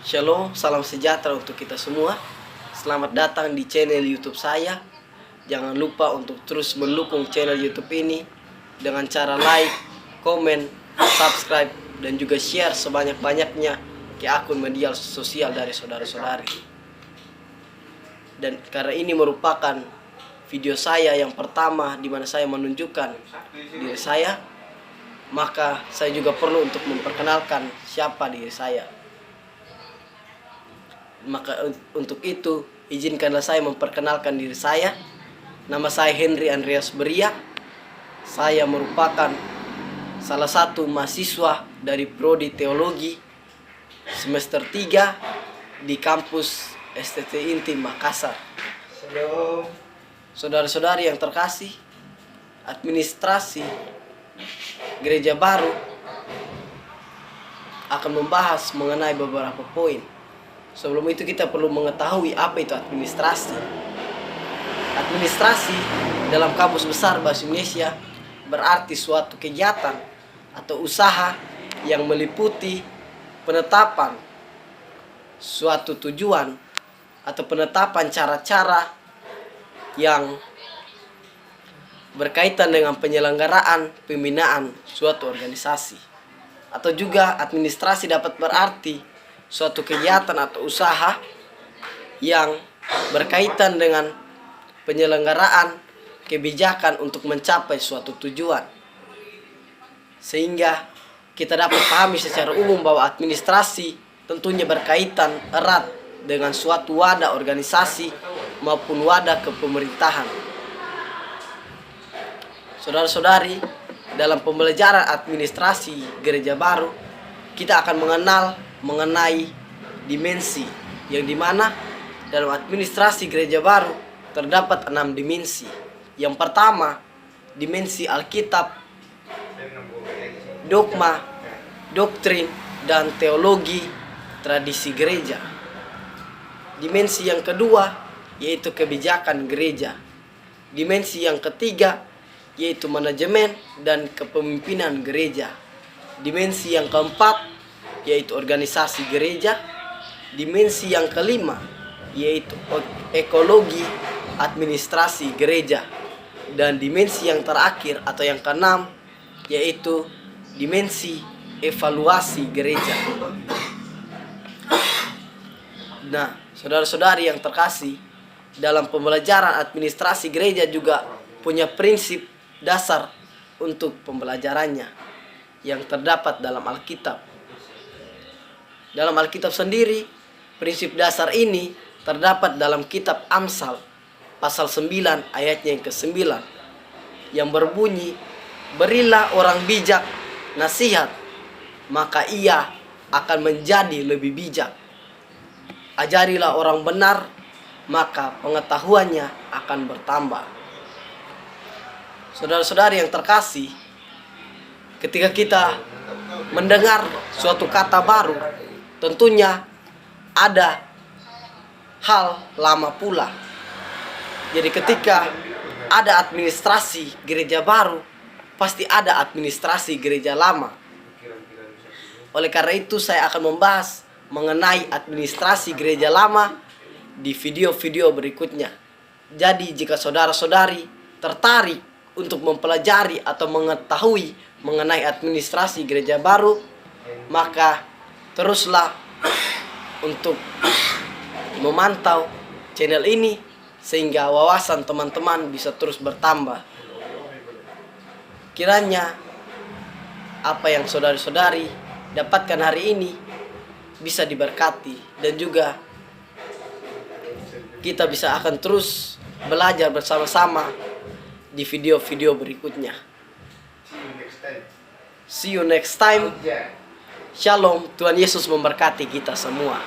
Shalom, salam sejahtera untuk kita semua. Selamat datang di channel YouTube saya. Jangan lupa untuk terus mendukung channel YouTube ini dengan cara like, komen, subscribe, dan juga share sebanyak-banyaknya ke akun media sosial dari saudara-saudari. Dan karena ini merupakan video saya yang pertama di mana saya menunjukkan diri saya, maka saya juga perlu untuk memperkenalkan siapa diri saya. Maka untuk itu izinkanlah saya memperkenalkan diri saya. Nama saya Henry Andreas Beria. Saya merupakan salah satu mahasiswa dari Prodi Teologi semester 3 di kampus STT Inti Makassar. Saudara-saudari yang terkasih, administrasi Gereja Baru akan membahas mengenai beberapa poin. Sebelum itu kita perlu mengetahui apa itu administrasi. Administrasi dalam Kamus Besar Bahasa Indonesia berarti suatu kegiatan atau usaha yang meliputi penetapan suatu tujuan atau penetapan cara-cara yang berkaitan dengan penyelenggaraan pembinaan suatu organisasi. Atau juga administrasi dapat berarti suatu kegiatan atau usaha yang berkaitan dengan penyelenggaraan kebijakan untuk mencapai suatu tujuan. Sehingga kita dapat pahami secara umum bahwa administrasi tentunya berkaitan erat dengan suatu wadah organisasi maupun wadah kepemerintahan. Saudara-saudari, dalam pembelajaran administrasi Gereja Baru, kita akan mengenai dimensi, yang dimana dalam administrasi Gereja Baru terdapat 6 dimensi. Yang pertama, dimensi Alkitab, dogma, doktrin, dan teologi tradisi gereja. Dimensi yang kedua yaitu kebijakan gereja. Dimensi yang ketiga yaitu manajemen dan kepemimpinan gereja. Dimensi yang keempat yaitu organisasi gereja. Dimensi yang kelima yaitu ekologi administrasi gereja. Dan dimensi yang terakhir atau yang keenam yaitu dimensi evaluasi gereja. Nah, saudara-saudari yang terkasih, dalam pembelajaran administrasi gereja juga punya prinsip dasar untuk pembelajarannya yang terdapat dalam Alkitab. Dalam Alkitab sendiri, prinsip dasar ini terdapat dalam kitab Amsal pasal 9 ayatnya yang ke-9 yang berbunyi, "Berilah orang bijak nasihat, maka ia akan menjadi lebih bijak. Ajarilah orang benar, maka pengetahuannya akan bertambah." Saudara-saudari yang terkasih, ketika kita mendengar suatu kata baru, tentunya ada hal lama pula. Jadi ketika ada administrasi gereja baru, pasti ada administrasi gereja lama. Oleh karena itu saya akan membahas mengenai administrasi gereja lama di video-video berikutnya. Jadi jika saudara-saudari tertarik untuk mempelajari atau mengetahui mengenai administrasi gereja baru, maka teruslah untuk memantau channel ini sehingga wawasan teman-teman bisa terus bertambah. Kiranya apa yang saudara-saudari dapatkan hari ini bisa diberkati, dan juga kita bisa akan terus belajar bersama-sama di video-video berikutnya. See you next time. Shalom, Tuhan Yesus memberkati kita semua.